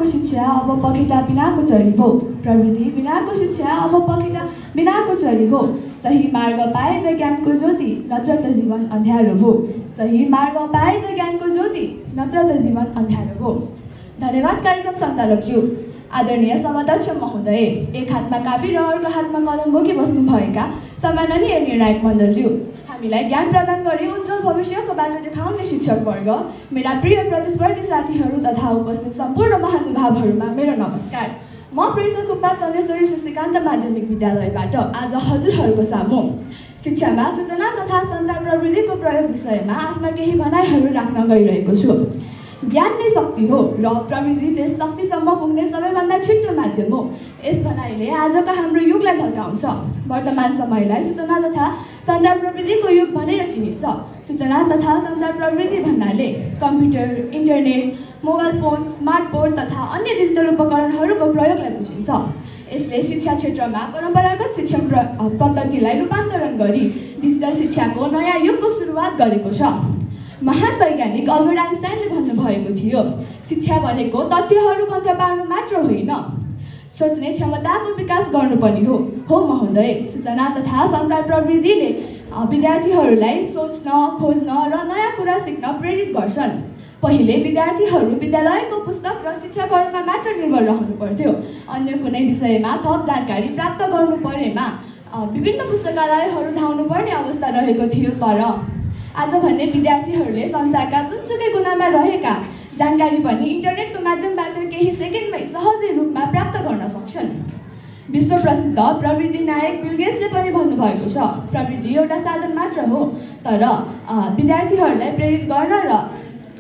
बिनाको शिक्षा अब पखेटा बिनाको चरी भो। प्रविधि बिनाको शिक्षा अब पखेटा बिनाको चरी भो। सही मार्ग पाए त ज्ञानको ज्योति, नत्र त जीवन अँध्यारो भो। सही मार्ग पाए त ज्ञानको ज्योति, नत्र त जीवन अँध्यारो भो। धन्यवाद कार्यक्रम सञ्चालकज्यू। आदरणीय समाध्यक्ष महोदय, एक हातमा कापी र अर्को हातमा कलम बोकी बस्नुभएका सम्माननीय निर्णायक मण्डलज्यू, हामीलाई ज्ञान प्रदान गरी उज्जवल भविष्यको बाटो देखाउने शिक्षकवर्ग, मेरा प्रिय प्रतिस्पर्धी साथीहरू तथा उपस्थित सम्पूर्ण महानुभावहरूमा मेरो नमस्कार। म प्रेसर कुपमा चन्द्रेश्वरी श्रीकान्त माध्यमिक विद्यालयबाट आज हजुरहरूको सामु शिक्षामा सूचना तथा सञ्चार प्रविधिको प्रयोग विषयमा आफ्ना केही भनाइहरू राख्न गइरहेको छु। ज्ञान नै शक्ति हो र प्रविधि त्यस शक्तिसम्म पुग्ने सबैभन्दा छिटो माध्यम हो। यस भनाइले आजको हाम्रो युगलाई झल्काउँछ। वर्तमान समयलाई सूचना तथा सञ्चार प्रविधिको युग भनेर चिनिन्छ। सूचना तथा सञ्चार प्रविधि भन्नाले computer, internet, mobile phone, smart board तथा अन्य डिजिटल उपकरणहरूको प्रयोगलाई बुझिन्छ। यसले शिक्षा क्षेत्रमा परम्परागत शिक्षा पद्धतिलाई रूपान्तरण गरी डिजिटल शिक्षाको नयाँ युगको सुरुवात गरेको छ। महान वैज्ञानिक अल्बर्ट आइन्स्टाइनले भन्नुभएको थियो, शिक्षा भनेको तथ्यहरू कन्ठ पार्नु मात्र होइन, सोच्ने क्षमताको विकास गर्नु पनि हो। हो महोदय, सूचना तथा सञ्चार प्रविधिले विद्यार्थीहरूलाई सोच्न, खोज्न र नयाँ कुरा सिक्न प्रेरित गर्छन्। पहिले विद्यार्थीहरू विद्यालयको पुस्तक र शिक्षकहरूमा मात्र निर्भर रहनु पर्थ्यो। अन्य कुनै विषयमा थप जानकारी प्राप्त गर्नु परेमा विभिन्न पुस्तकालयहरू धाउनु पर्ने अवस्था रहेको थियो। तर आज भन्ने विद्यार्थीहरूले संसारका जुनसुकै कुनामा रहेका जानकारी पनि इन्टरनेटको माध्यमबाट केही सेकेन्डमै सहजै रूपमा प्राप्त गर्न सक्छन्। विश्व प्रसिद्ध प्रविधि नायक बिल गेट्सले पनि भन्नुभएको छ, प्रविधि एउटा साधन मात्र हो, तर विद्यार्थीहरूलाई प्रेरित गर्न र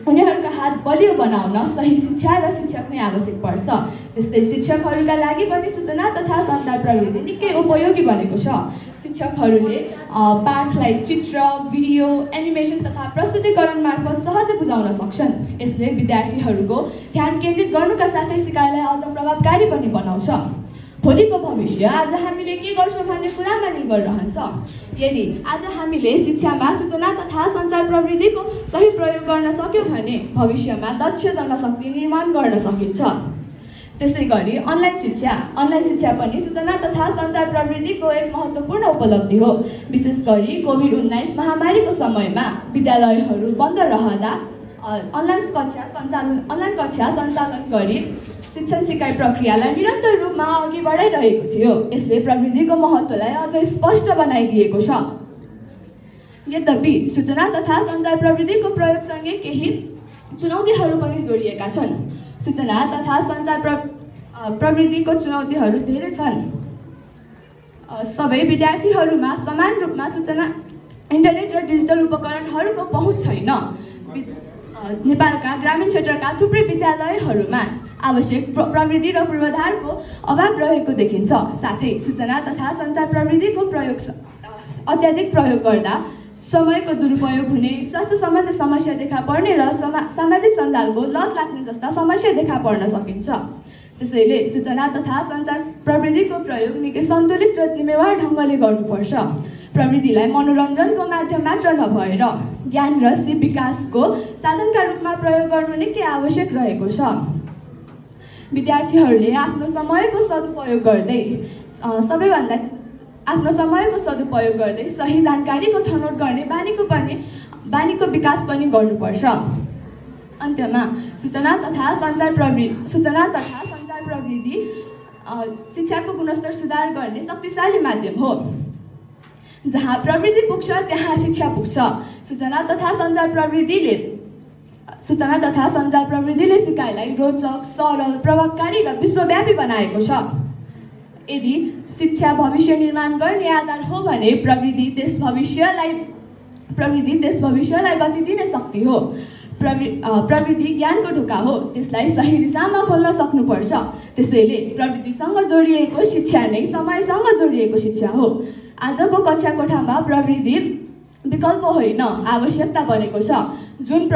उनीहरूका हात बलियो बनाउन सही शिक्षा र शिक्षक नै आवश्यक पर्छ। त्यस्तै शिक्षकहरूका लागि पनि सूचना तथा सञ्चार प्रविधि निकै उपयोगी बनेको छ। शिक्षकहरूले पाठलाई चित्र, भिडियो, एनिमेसन तथा प्रस्तुतीकरण मार्फत सहजै बुझाउन सक्छन्। यसले विद्यार्थीहरूको ध्यान केन्द्रित गर्नुका साथै सिकाइलाई अझ प्रभावकारी पनि बनाउँछ। भोलिको भविष्य आज हामीले के गर्छौँ भन्ने कुरामा निर्भर रहन्छ। यदि आज हामीले शिक्षामा सूचना तथा सञ्चार प्रविधिको सही प्रयोग गर्न सक्यौँ भने भविष्यमा दक्ष जनशक्ति निर्माण गर्न सकिन्छ। त्यसै गरी अनलाइन शिक्षा पनि सूचना तथा सञ्चार प्रविधिको एक महत्त्वपूर्ण उपलब्धि हो। विशेष गरी कोभिड-19 महामारीको समयमा विद्यालयहरू बन्द रहँदा अनलाइन कक्षा सञ्चालन गरी शिक्षण सिकाइ प्रक्रियालाई निरन्तर रूपमा अघि बढाइरहेको थियो। यसले प्रविधिको महत्त्वलाई अझ स्पष्ट बनाइदिएको छ। यद्यपि सूचना तथा सञ्चार प्रविधिको प्रयोगसँगै केही चुनौतीहरू पनि जोडिएका छन्। सूचना तथा सञ्चार प्रविधिको चुनौतीहरू धेरै छन्। सबै विद्यार्थीहरूमा समान रूपमा सूचना, इन्टरनेट र डिजिटल उपकरणहरूको पहुँच छैन। नेपालका ग्रामीण क्षेत्रका थुप्रै विद्यालयहरूमा आवश्यक प्रविधि र पूर्वाधारको अभाव रहेको देखिन्छ। साथै सूचना तथा सञ्चार प्रविधिको अत्याधिक प्रयोग गर्दा समयको दुरुपयोग हुने, स्वास्थ्य सम्बन्धी समस्या देखा पर्ने र सामाजिक सञ्जालको लत लाग्ने जस्ता समस्या देखा पर्न सकिन्छ। त्यसैले सूचना तथा सञ्चार प्रविधिको प्रयोग निकै सन्तुलित र जिम्मेवार ढङ्गले गर्नुपर्छ। प्रविधिलाई मनोरञ्जनको माध्यम मात्र नभएर ज्ञान र सिप विकासको साधनका रूपमा प्रयोग गर्नु निकै आवश्यक रहेको छ। विद्यार्थीहरूले आफ्नो समयको सदुपयोग गर्दै सही जानकारीको छनौट गर्ने बानीको विकास पनि गर्नुपर्छ। अन्त्यमा सूचना तथा सञ्चार प्रविधि शिक्षाको गुणस्तर सुधार गर्ने शक्तिशाली माध्यम हो। जहाँ प्रविधि पुग्छ त्यहाँ शिक्षा पुग्छ। सूचना तथा सञ्चार प्रविधिले सिकाइलाई रोचक, सरल, प्रभावकारी र विश्वव्यापी बनाएको छ। यदि शिक्षा भविष्य निर्माण गर्ने आधार हो भने प्रविधि त्यस भविष्यलाई गति दिने शक्ति हो। प्रविधि ज्ञानको ढोका हो, त्यसलाई सही दिशामा खोल्न सक्नुपर्छ। त्यसैले प्रविधिसँग जोडिएको शिक्षा नै समयसँग जोडिएको शिक्षा हो। आजको कक्षा कोठामा प्रविधि विकल्प होइन, आवश्यकता बनेको छ। जुन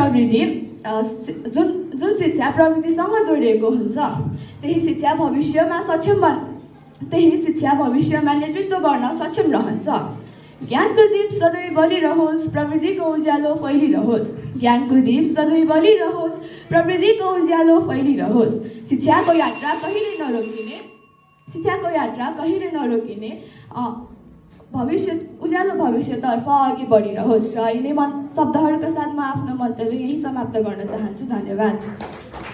शिक्षा प्रविधिसँग जोडिएको हुन्छ त्यही शिक्षा भविष्यमा नेतृत्व गर्न सक्षम रहन्छ। ज्ञानको दीप सधैँ बलिरहोस्, प्रविधिको उज्यालो फैलिरहोस्। ज्ञानको दीप सधैँ बलिरहोस्, प्रविधिको उज्यालो फैलिरहोस्। शिक्षाको यात्रा कहिले नरोकिने, शिक्षाको यात्रा कहिले नरोकिने, भविष्य उज्यालो भविष्यतर्फ अघि बढिरहोस्। र यिनै शब्दहरूका साथ म आफ्नो मन्तव्य यही समाप्त गर्न चाहन्छु। धन्यवाद।